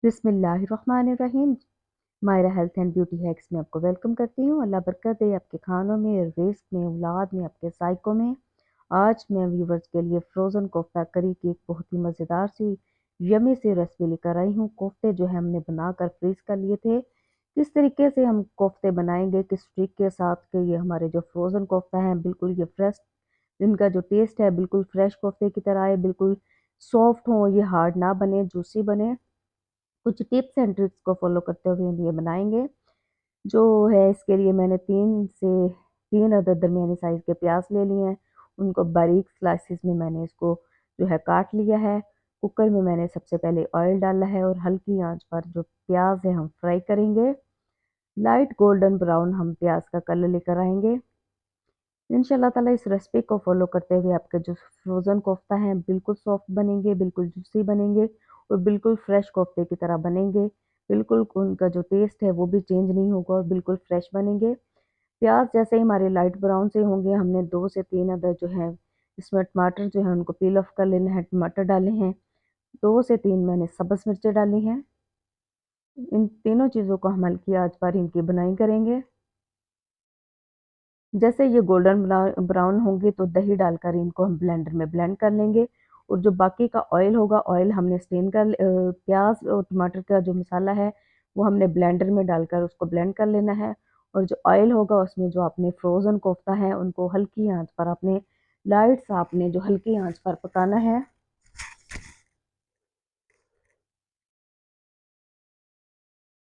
बिस्मिल्लाहिर्रहमानिर्रहीम। Myra health and beauty hacks में आपको वेलकम करती हूँ। अल्लाह बरकत दे आपके खानों में, रिस्क में, औलाद में, आपके साइको में। आज मैं व्यूवर्स के लिए फ्रोज़न कोफ्ता करी की एक बहुत ही मज़ेदार सी यमी सी रेसिपी लेकर आई हूँ। कोफ्ते जो है हमने बनाकर फ्रीज कर लिए थे। किस तरीके से हम कोफ्ते बनाएंगे, किस ट्रिक के साथ कि ये हमारे जो फ्रोज़न कोफ्ता है बिल्कुल ये फ्रेश, इनका जो टेस्ट है बिल्कुल फ्रेश कोफ्ते की तरह है, बिल्कुल सॉफ्ट हो, ये हार्ड ना बने, जूसी बने। कुछ टिप्स एंड ट्रिक्स को फॉलो करते हुए हम ये बनाएंगे। जो है इसके लिए मैंने 3 अदद दरमियानी साइज़ के प्याज ले लिए हैं। उनको बारीक स्लाइसिस में मैंने इसको जो है काट लिया है। कुकर में मैंने सबसे पहले ऑयल डाला है और हल्की आंच पर जो प्याज है हम फ्राई करेंगे। लाइट गोल्डन ब्राउन हम प्याज का कलर लेकर आएंगे। इंशाल्लाह ताला इस रेसिपी को फॉलो करते हुए आपके जो फ्रोज़न कोफ्ता हैं बिल्कुल सॉफ्ट बनेंगे, बिल्कुल जूसी बनेंगे और बिल्कुल फ्रेश कोफ्ते की तरह बनेंगे। बिल्कुल उनका जो टेस्ट है वो भी चेंज नहीं होगा और बिल्कुल फ्रेश बनेंगे। प्याज जैसे ही हमारे लाइट ब्राउन से होंगे, हमने 2 से 3 अदद जो है इसमें टमाटर जो है उनको पील ऑफ कर लेना है। टमाटर डाले हैं, 2 से 3 मैंने सब्ज़ मिर्चें डाली हैं। इन तीनों चीज़ों को हम हल्की आंच पर इनकी बुनाई करेंगे। जैसे ये गोल्डन ब्राउन होंगे तो दही डालकर इनको हम ब्लेंडर में ब्लेंड कर लेंगे। और जो बाकी का ऑयल होगा, ऑयल हमने स्टेन कर प्याज और टमाटर का जो मसाला है वो हमने ब्लेंडर में डालकर उसको ब्लेंड कर लेना है। और जो ऑयल होगा उसमें जो आपने फ्रोज़न कोफ्ता है उनको हल्की आंच पर आपने लाइट सा आपने जो हल्की आंच पर पकाना है।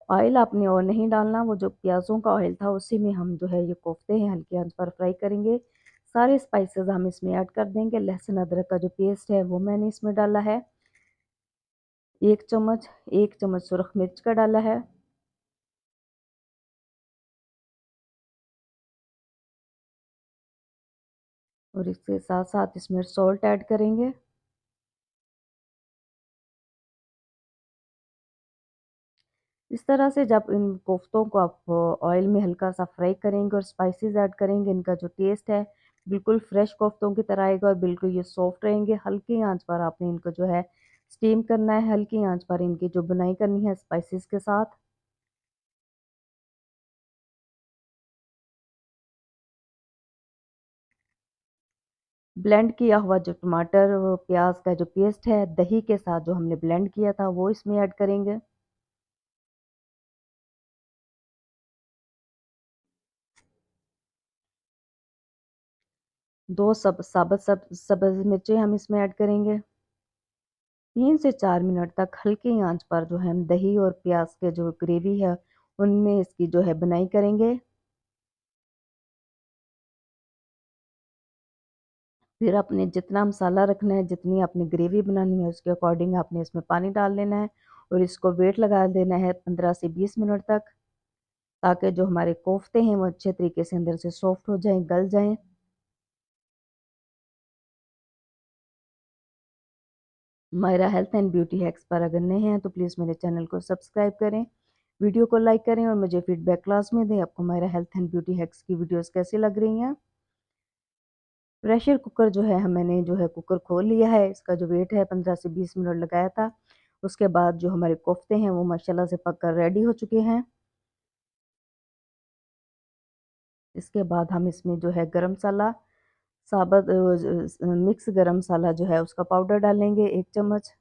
ऑयल आपने और नहीं डालना, वो जो प्याज़ों का ऑयल था उसी में हम जो है ये कोफ्ते हैं हल्की आंच पर फ्राई करेंगे। सारे स्पाइसेस हम इसमें ऐड कर देंगे। लहसुन अदरक का जो पेस्ट है वो मैंने इसमें डाला है, 1 चम्मच। 1 चम्मच सुरख मिर्च का डाला है। और इसके साथ साथ इसमें सॉल्ट ऐड करेंगे। इस तरह से जब इन कोफ्तों को आप ऑयल में हल्का सा फ्राई करेंगे और स्पाइसेस ऐड करेंगे, इनका जो टेस्ट है बिल्कुल फ्रेश कोफ्तों की तरह आएगा और बिल्कुल ये सॉफ्ट रहेंगे। हल्की आंच पर आपने इनको जो है स्टीम करना है, हल्की आंच पर इनकी जो बुनाई करनी है स्पाइसेस के साथ। ब्लेंड किया हुआ जो टमाटर प्याज का जो पेस्ट है दही के साथ जो हमने ब्लेंड किया था वो इसमें ऐड करेंगे। दो सब्ज मिर्चें हम इसमें ऐड करेंगे। 3 से 4 मिनट तक हल्की आंच पर जो है हम दही और प्याज के जो ग्रेवी है उनमें इसकी जो है बुनाई करेंगे। फिर आपने जितना मसाला रखना है, जितनी आपने ग्रेवी बनानी है उसके अकॉर्डिंग आपने इसमें पानी डाल लेना है और इसको वेट लगा देना है 15 से 20 मिनट तक, ताकि जो हमारे कोफ्ते हैं वो अच्छे तरीके से अंदर से सॉफ्ट हो जाएं, गल जाएं। Myra health and beauty hacks पर अगर नए हैं तो प्लीज़ मेरे चैनल को सब्सक्राइब करें, वीडियो को लाइक करें और मुझे फीडबैक क्लास में दें आपको Myra health and beauty hacks की वीडियोस कैसी लग रही हैं। प्रेशर कुकर जो है मैंने जो है कुकर खोल लिया है। इसका जो वेट है 15 से 20 मिनट लगाया था। उसके बाद जो हमारे कोफ्ते हैं वो माशाल्लाह से पककर रेडी हो चुके हैं। इसके बाद हम इसमें जो है गरम मसाला, साबुत मिक्स गरम मसाला जो है उसका पाउडर डालेंगे 1 चम्मच।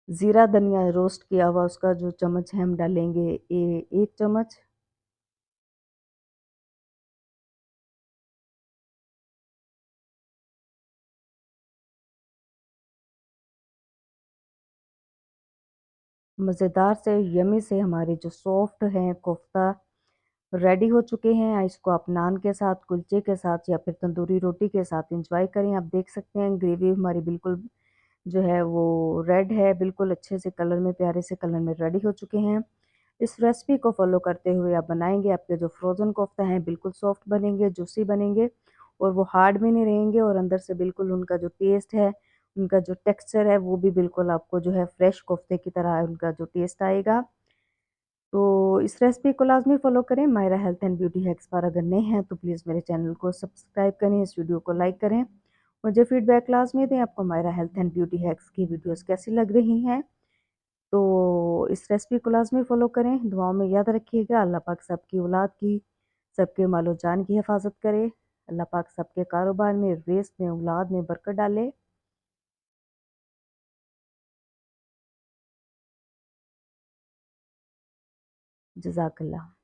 ज़ीरा धनिया रोस्ट किया हुआ उसका जो चम्मच है हम डालेंगे 1 चम्मच। मज़ेदार से यमी से हमारे जो सॉफ्ट हैं कोफ्ता रेडी हो चुके हैं। इसको आप नान के साथ, कुलचे के साथ या फिर तंदूरी रोटी के साथ इंजॉय करें। आप देख सकते हैं ग्रेवी हमारी बिल्कुल जो है वो रेड है, बिल्कुल अच्छे से कलर में, प्यारे से कलर में रेडी हो चुके हैं। इस रेसिपी को फॉलो करते हुए आप बनाएंगे, आपके जो फ्रोज़न कोफ्ता हैं बिल्कुल सॉफ्ट बनेंगे, जूसी बनेंगे और वो हार्ड भी नहीं रहेंगे और अंदर से बिल्कुल उनका जो टेस्ट है, उनका जो टेक्सचर है वो भी बिल्कुल आपको जो है फ्रेश कोफ्ते की तरह उनका जो टेस्ट आएगा। तो इस रेसिपी को लाज़मी फ़ॉलो करें। Myra health and beauty hacks पर अगर नए हैं तो प्लीज़ मेरे चैनल को सब्सक्राइब करें, इस वीडियो को लाइक करें। मुझे फीडबैक लाज़मी दें आपको Myra health and beauty hacks की वीडियोस कैसी लग रही हैं। तो इस रेसिपी को लाज़मी फ़ॉलो करें। दुआओं में याद रखिएगा। अल्लाह पाक सबकी औलाद की, सबके मालो जान की हिफाज़त करे। अल्लाह पाक सबके कारोबार में, रिज़्क़ में, औलाद में बरकत डाले। जज़ाकल्लाह।